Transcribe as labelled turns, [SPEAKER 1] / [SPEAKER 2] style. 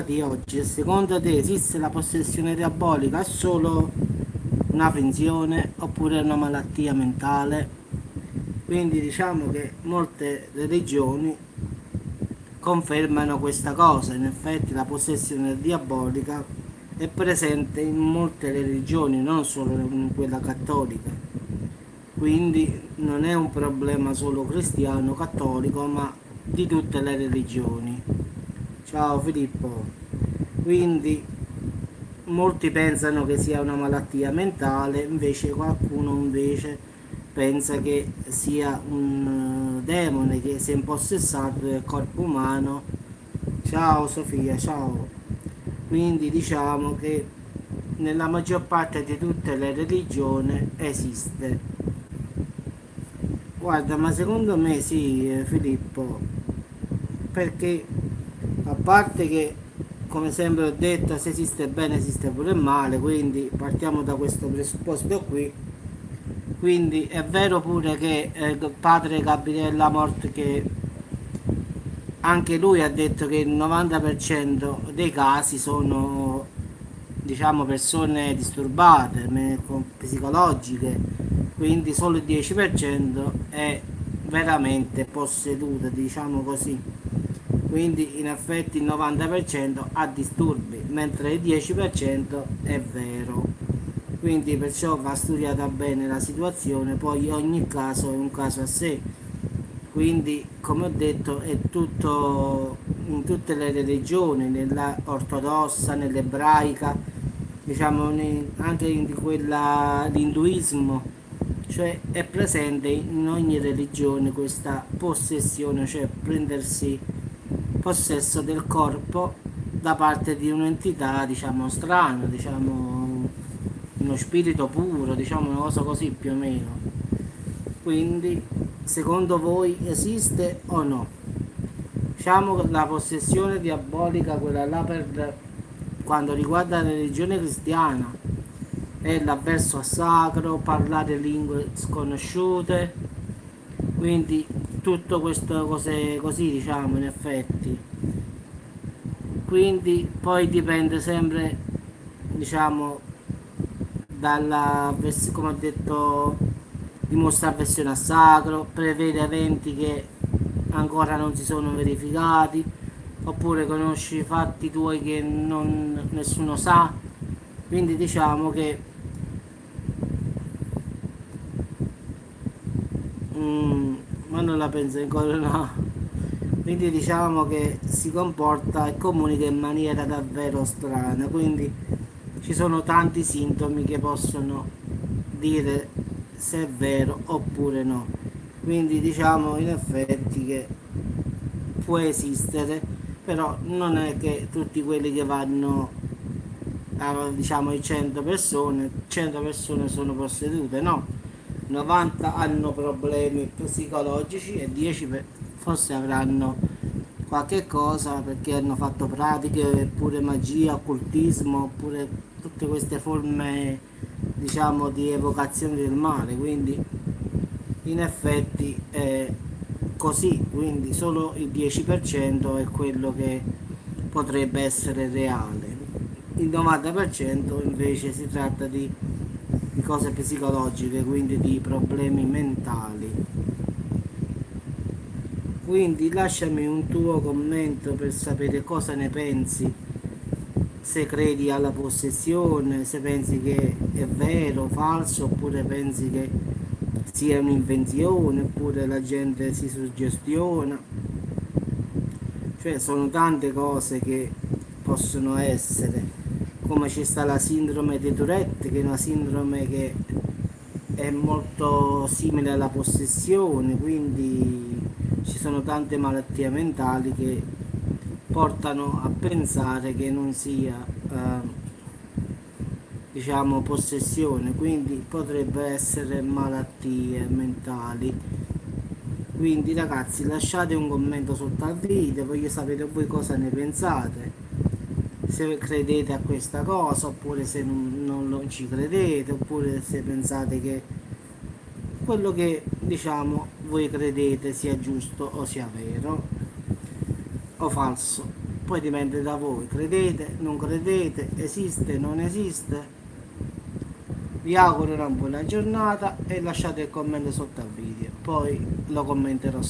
[SPEAKER 1] di oggi, secondo te esiste la possessione diabolica? È solo una finzione oppure una malattia mentale? Quindi diciamo che molte religioni confermano questa cosa. In effetti la possessione diabolica è presente in molte religioni, non solo in quella cattolica. Quindi non è un problema solo cristiano, cattolico, ma di tutte le religioni. Ciao Filippo. Quindi molti pensano che sia una malattia mentale, invece qualcuno invece pensa che sia un demone che si è impossessato del corpo umano. Ciao Sofia, ciao. Quindi diciamo che nella maggior parte di tutte le religioni esiste. Guarda, ma secondo me sì, Filippo, perché a parte che, come sempre ho detto, se esiste il bene esiste pure il male, quindi partiamo da questo presupposto qui. Quindi è vero pure che padre Gabriele Lamort, che anche lui ha detto che il 90% dei casi sono, diciamo, persone disturbate, psicologiche, quindi solo il 10% è veramente posseduta, diciamo così. Quindi in effetti il 90% ha disturbi, mentre il 10% è vero. Quindi perciò va studiata bene la situazione, poi ogni caso è un caso a sé. Quindi, come ho detto, è tutto in tutte le religioni, nella ortodossa, nell'ebraica, diciamo anche in quella l'induismo, cioè è presente in ogni religione questa possessione, cioè prendersi possesso del corpo da parte di un'entità, diciamo, strana, diciamo, uno spirito puro, diciamo una cosa così più o meno. Quindi, secondo voi esiste o no? Diciamo che la possessione diabolica, quella là per quando riguarda la religione cristiana, è l'avverso a sacro, parlare lingue sconosciute, quindi tutto questo cose così, diciamo, in effetti. Quindi poi dipende sempre, diciamo, dalla, come ho detto, dimostra avversione a sacro, prevede eventi che ancora non si sono verificati, oppure conosci fatti tuoi che nessuno sa. Quindi diciamo che mm, ma non la penso ancora, no. Quindi diciamo che si comporta e comunica in maniera davvero strana, quindi ci sono tanti sintomi che possono dire se è vero oppure no. Quindi diciamo in effetti che può esistere, però non è che tutti quelli che vanno a, diciamo, i 100 persone, 100 persone sono possedute, no, 90 hanno problemi psicologici e 10 forse avranno qualche cosa perché hanno fatto pratiche, pure magia, occultismo, oppure tutte queste forme, diciamo, di evocazione del male, quindi in effetti è così, quindi solo il 10% è quello che potrebbe essere reale. Il 90% invece si tratta di cose psicologiche, quindi di problemi mentali. Quindi lasciami un tuo commento per sapere cosa ne pensi, se credi alla possessione, se pensi che è vero, falso, oppure pensi che sia un'invenzione, oppure la gente si suggestiona. Cioè sono tante cose che possono essere, come ci sta la sindrome di Tourette, che è una sindrome che è molto simile alla possessione, quindi ci sono tante malattie mentali che portano a pensare che non sia diciamo possessione, quindi potrebbe essere malattie mentali. Quindi ragazzi, lasciate un commento sotto al video, voglio sapere voi cosa ne pensate, se credete a questa cosa oppure se non ci credete, oppure se pensate che quello che diciamo voi credete sia giusto o sia vero o falso. poi dipende da voi, credete, non credete, esiste, non esiste. Vi auguro una buona giornata e lasciate il commento sotto al video, poi lo commenterò